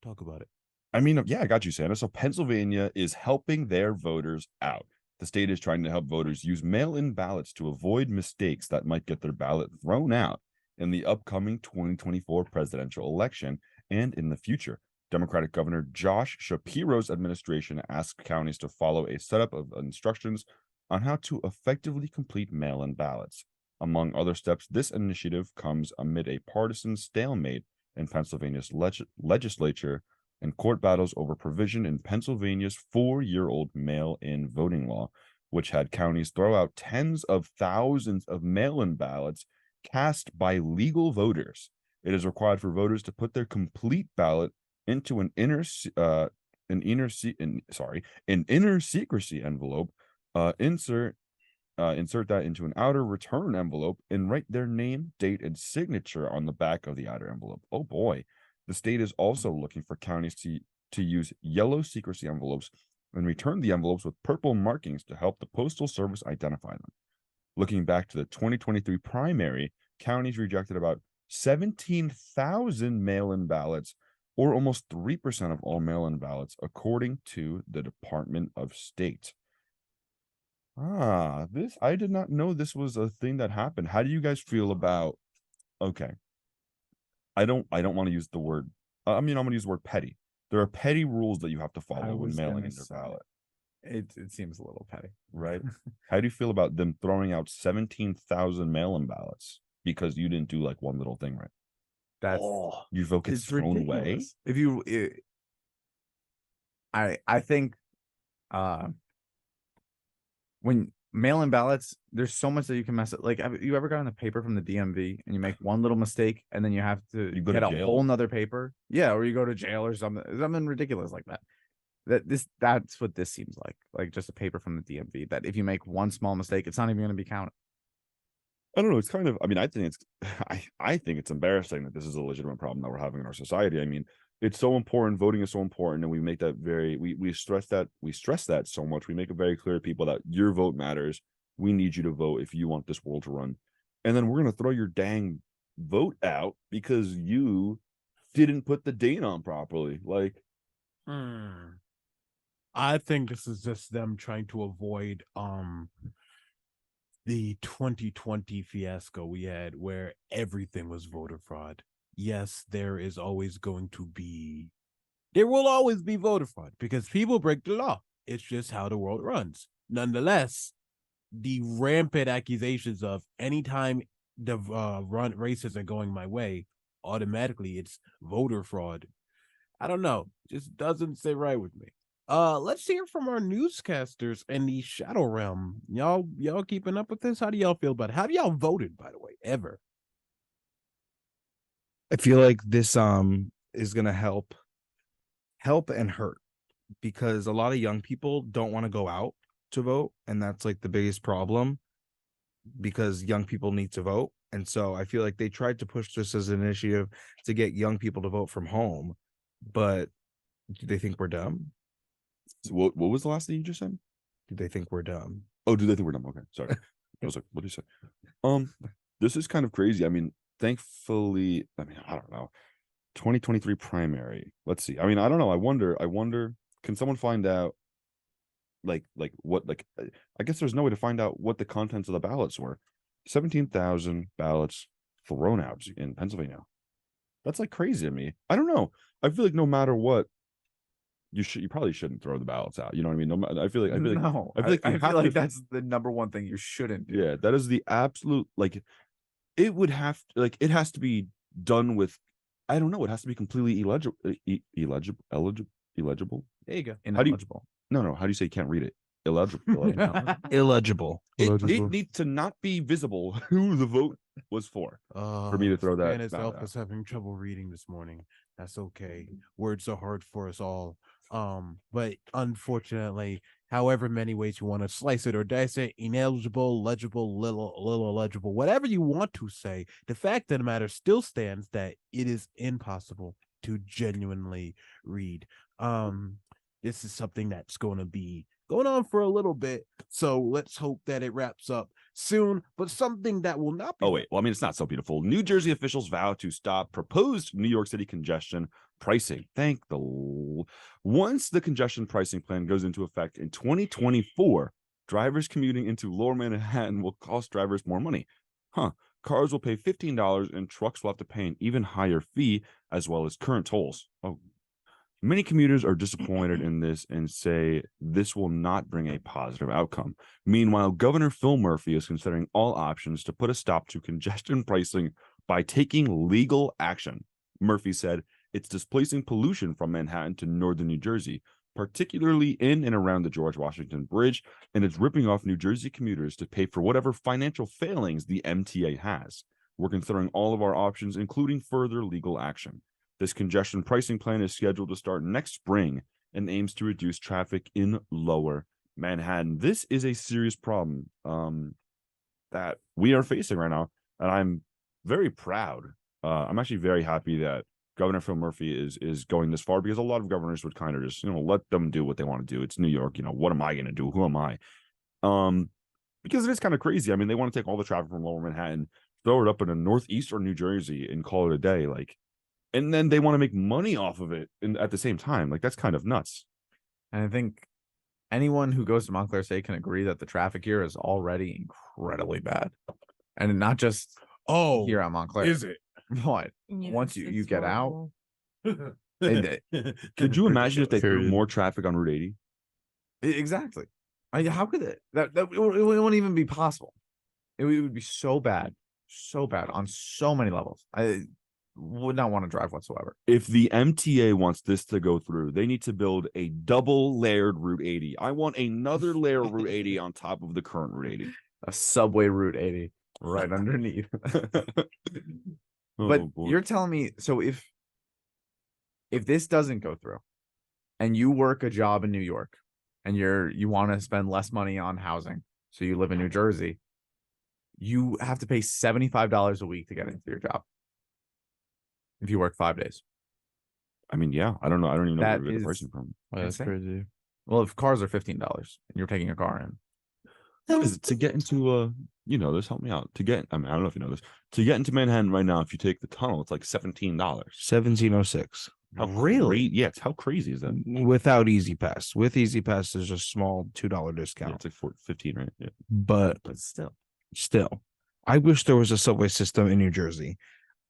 Talk about it. I mean, yeah, I got you, Santa. So Pennsylvania is helping their voters out. The state is trying to help voters use mail-in ballots to avoid mistakes that might get their ballot thrown out in the upcoming 2024 presidential election and in the future. Democratic Governor Josh Shapiro's administration asked counties to follow a setup of instructions on how to effectively complete mail-in ballots. Among other steps, this initiative comes amid a partisan stalemate in Pennsylvania's legislature and court battles over provision in Pennsylvania's 4-year-old mail-in voting law, which had counties throw out tens of thousands of mail-in ballots cast by legal voters. It is required for voters to put their complete ballot into an inner secrecy envelope, insert that into an outer return envelope, and write their name, date, and signature on the back of the outer envelope. Oh boy. The state is also looking for counties to use yellow secrecy envelopes and return the envelopes with purple markings to help the Postal Service identify them. Looking back to the 2023 primary, counties rejected about 17,000 mail-in ballots, or almost 3% of all mail-in ballots, according to the Department of State. I did not know this was a thing that happened. How do you guys feel about, okay, I don't want to use the word, I'm going to use the word petty. There are petty rules that you have to follow when mailing in your ballot. It seems a little petty. Right? How do you feel about them throwing out 17,000 mail-in ballots because you didn't do like one little thing right? Your vote gets thrown away? If you, I think, when mail-in ballots, there's so much that you can mess up. Like, have you ever gotten a paper from the DMV and you make one little mistake and then you have to get a whole nother paper? Yeah, or you go to jail or something ridiculous like that. That's what this seems like just a paper from the DMV. That if you make one small mistake, it's not even going to be counted. I don't know. It's kind of, I mean, I think it's embarrassing that this is a legitimate problem that we're having in our society. I mean, it's so important. Voting is so important, and we make that we stress that so much. We make it very clear to people that your vote matters. We need you to vote if you want this world to run. And then we're gonna throw your dang vote out because you didn't put the date on properly. Like, I think this is just them trying to avoid the 2020 fiasco we had where everything was voter fraud. Yes, there will always be voter fraud because people break the law. It's just how the world runs. Nonetheless, the rampant accusations of anytime the races are going my way, automatically it's voter fraud. I don't know. Just doesn't sit right with me. Let's hear from our newscasters in the Shadow Realm. Y'all keeping up with this? How do y'all feel about it? Have y'all voted, by the way, ever? I feel like this is gonna help and hurt, because a lot of young people don't want to go out to vote, and that's like the biggest problem, because young people need to vote. And so I feel like they tried to push this as an initiative to get young people to vote from home, but do they think we're dumb? So what was the last thing you just said? Do they think we're dumb? Oh, do they think we're dumb? Okay, sorry. I was like, what did you say? This is kind of crazy. I mean, thankfully, I mean, I don't know. 2023 primary. Let's see. I mean, I don't know. I wonder, can someone find out like what, like, I guess there's no way to find out what the contents of the ballots were. 17,000 ballots thrown out in Pennsylvania. That's like crazy to me. I don't know. I feel like no matter what, you probably shouldn't throw the ballots out. You know what I mean? No, I feel like that's the number one thing you shouldn't do. Yeah, that is the absolute, like, it would have to, like, it has to be done with, I don't know, it has to be completely illegible. There you go. Ineligible. No, how do you say you can't read it? Illegible. Illegible. It needs to not be visible who the vote was for me to throw that. And itself was having trouble reading this morning. That's okay. Words are hard for us all. But unfortunately, however many ways you want to slice it or dice it, ineligible, legible, little illegible, whatever you want to say, the fact of the matter still stands that it is impossible to genuinely read. This is something that's going to be going on for a little bit, so let's hope that it wraps up soon, but something that will not be. Oh, wait. Well, I mean, it's not so beautiful. New Jersey officials vow to stop proposed New York City congestion pricing. Once the congestion pricing plan goes into effect in 2024, drivers commuting into Lower Manhattan will cost drivers more money. Cars will pay $15 and trucks will have to pay an even higher fee as well as current tolls. Many commuters are disappointed in this and say this will not bring a positive outcome. Meanwhile, Governor Phil Murphy is considering all options to put a stop to congestion pricing by taking legal action. Murphy said it's displacing pollution from Manhattan to northern New Jersey, particularly in and around the George Washington Bridge, and it's ripping off New Jersey commuters to pay for whatever financial failings the MTA has. We're considering all of our options, including further legal action. This congestion pricing plan is scheduled to start next spring and aims to reduce traffic in Lower Manhattan. This is a serious problem that we are facing right now, and I'm very proud. I'm actually very happy that Governor Phil Murphy is going this far, because a lot of governors would kind of just, let them do what they want to do. It's New York. What am I going to do? Who am I? Because it is kind of crazy. I mean, they want to take all the traffic from Lower Manhattan, throw it up in a northeastern New Jersey, and call it a day. And then they want to make money off of it at the same time. That's kind of nuts. And I think anyone who goes to Montclair State can agree that the traffic here is already incredibly bad. And not just here at Montclair. Is it? What? Yes, Once you get horrible. out. Could you imagine if they threw Period. more traffic on Route 80? Exactly. How could it? That it wouldn't even be possible. It would be so bad on so many levels. I would not want to drive whatsoever. If the MTA wants this to go through, they need to build a double layered Route 80. I want another layer of Route 80 on top of the current Route 80. A subway Route 80 right underneath. But boy. you're telling me, so if this doesn't go through and you work a job in New York and you want to spend less money on housing, so you live in New Jersey, you have to pay $75 a week to get into your job if you work 5 days. I mean, yeah, I don't know. I don't even know That where the is pricing from. That's insane. crazy. Well, if cars are $15 and you're taking a car in, What is it to get into this? Help me out. I don't know if you know this. To get into Manhattan right now, if you take the tunnel, it's like $17. 1706. Really? Yeah. How crazy is that? Without Easy Pass. With Easy Pass, there's a small $2 Yeah, discount. it's like 15, right? Yeah. But but still, I wish there was a subway system in New Jersey.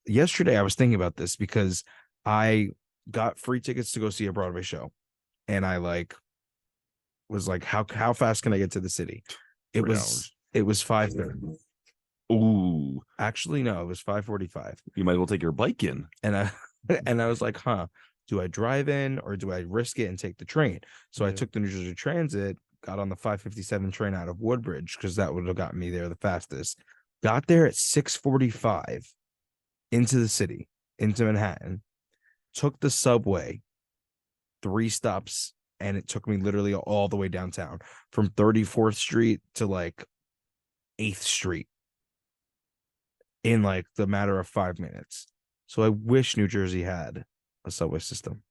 Yesterday, I was thinking about this because I got free tickets to go see a Broadway show, and I was like, how fast can I get to the city? It 3 was hours. it was 5:30. Ooh, Actually, no, it was 5:45, you might as well take your bike in. and I was like, do I drive in or do I risk it and take the train? So I took the New Jersey Transit, got on the 5:57 train out of Woodbridge because that would have gotten me there the fastest. Got there at 6:45 into the city, into Manhattan, took the subway 3 stops, and it took me literally all the way downtown from 34th Street to 8th Street in the matter of 5 minutes. So I wish New Jersey had a subway system.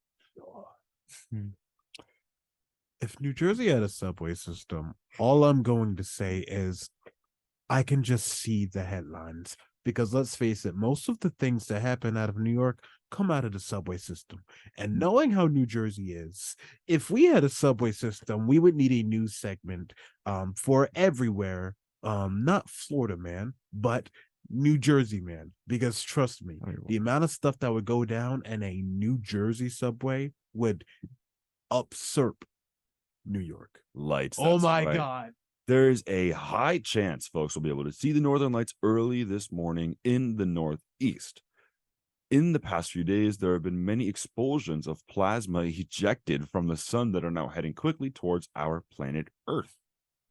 If New Jersey had a subway system, all I'm going to say is I can just see the headlines, because let's face it, most of the things that happen out of New York come out of the subway system. And knowing how New Jersey is, if we had a subway system, we would need a news segment for everywhere, not Florida man, but New Jersey man, because trust me, the amount of stuff that would go down in a New Jersey subway would usurp New York. Lights. Oh that's my right. God. There's a high chance folks will be able to see the northern lights early this morning in the Northeast. In the past few days, there have been many expulsions of plasma ejected from the sun that are now heading quickly towards our planet Earth.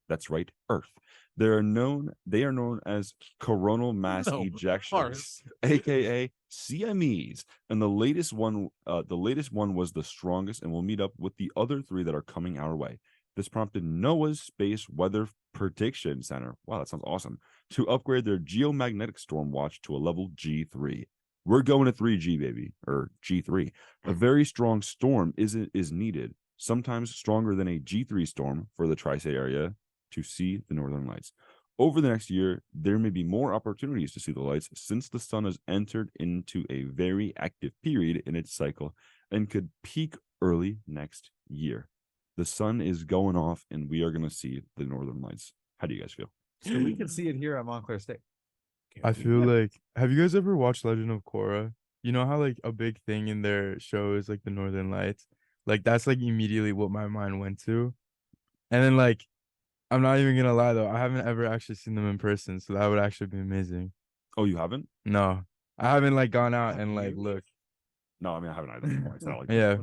That's right, Earth. They are known as coronal mass ejections, aka CMEs, and the latest one was the strongest, and will meet up with the other 3 that are coming our way. This prompted NOAA's Space Weather Prediction Center, wow, that sounds awesome, to upgrade their geomagnetic storm watch to a level G3. We're going to 3G, baby, or G3. A very strong storm is needed, sometimes stronger than a G3 storm for the tri-state area to see the northern lights. Over the next year, there may be more opportunities to see the lights since the sun has entered into a very active period in its cycle and could peak early next year. The sun is going off and we are going to see the northern lights. How do you guys feel? So we can see it here at Montclair State. I feel like, have you guys ever watched Legend of Korra? You know how like a big thing in their show is like the Northern Lights? Like that's like immediately what my mind went to. And then like, I'm not even gonna lie though, I haven't ever actually seen them in person, so that would actually be amazing. Oh, you haven't? No, I haven't like gone out and like looked. No, I mean I haven't either. It's not like Yeah.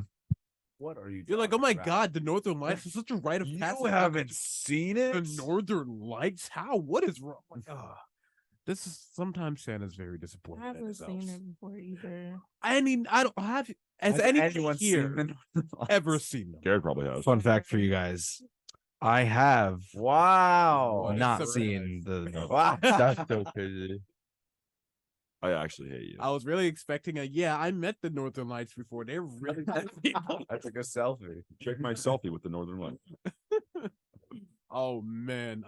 What are you? You're like, oh my God, the Northern Lights is such a rite of passage. You haven't seen it? The Northern Lights? How? What is wrong? Like, this is sometimes Santa's very disappointed. I haven't seen it before either. I mean, I don't have. Has anyone here ever seen them? Garrett probably has. Fun fact for you guys. I have Wow. not seen the. Wow. That's so crazy. I actually hate you. I was really expecting I met the Northern Lights before. They're really nice people. I took a selfie. Check my selfie with the northern light. Oh man.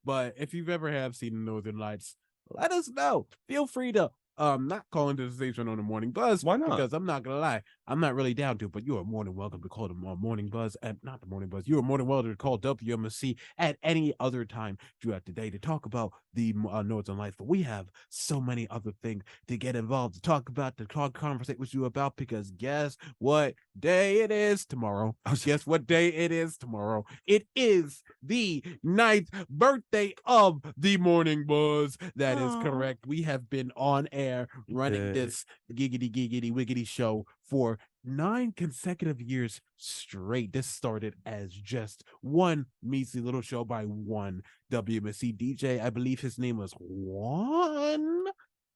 But if you've ever have seen the Northern Lights, let us know. Feel free to not call into the station on the Morning Buzz. Why not? Because I'm not gonna lie, I'm not really down to it, but you are more than welcome to call the Morning Buzz and not the Morning Buzz. You are more than welcome to call WMSC at any other time throughout the day to talk about the Northern Lights. But we have so many other things to get involved, to talk about, to conversate with you about, because guess what day it is tomorrow? Guess what day it is tomorrow? It is the 9th birthday of the Morning Buzz. That is correct. We have been on air running this giggity wiggity show for 9 consecutive years straight. This started as just one measly little show by one WMSC DJ. I believe his name was Juan.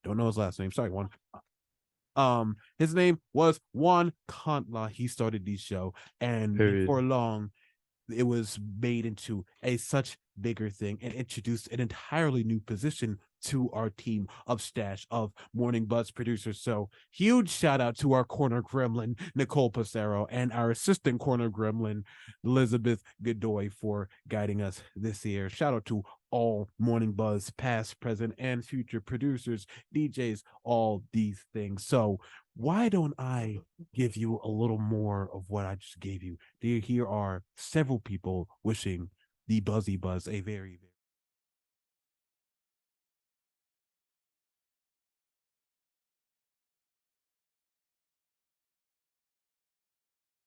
Don't know his last name. Sorry, Juan. His name was Juan Cantla. He started the show, and before long, it was made into a such bigger thing and introduced an entirely new position to our team of stash of Morning Buzz producers. So huge shout out to our corner gremlin, Nicole Passero, and our assistant corner gremlin, Elizabeth Godoy, for guiding us this year. Shout out to all Morning Buzz, past, present, and future producers, DJs, all these things. So why don't I give you a little more of what I just gave you? Here are several people wishing the Buzzy Buzz a very, very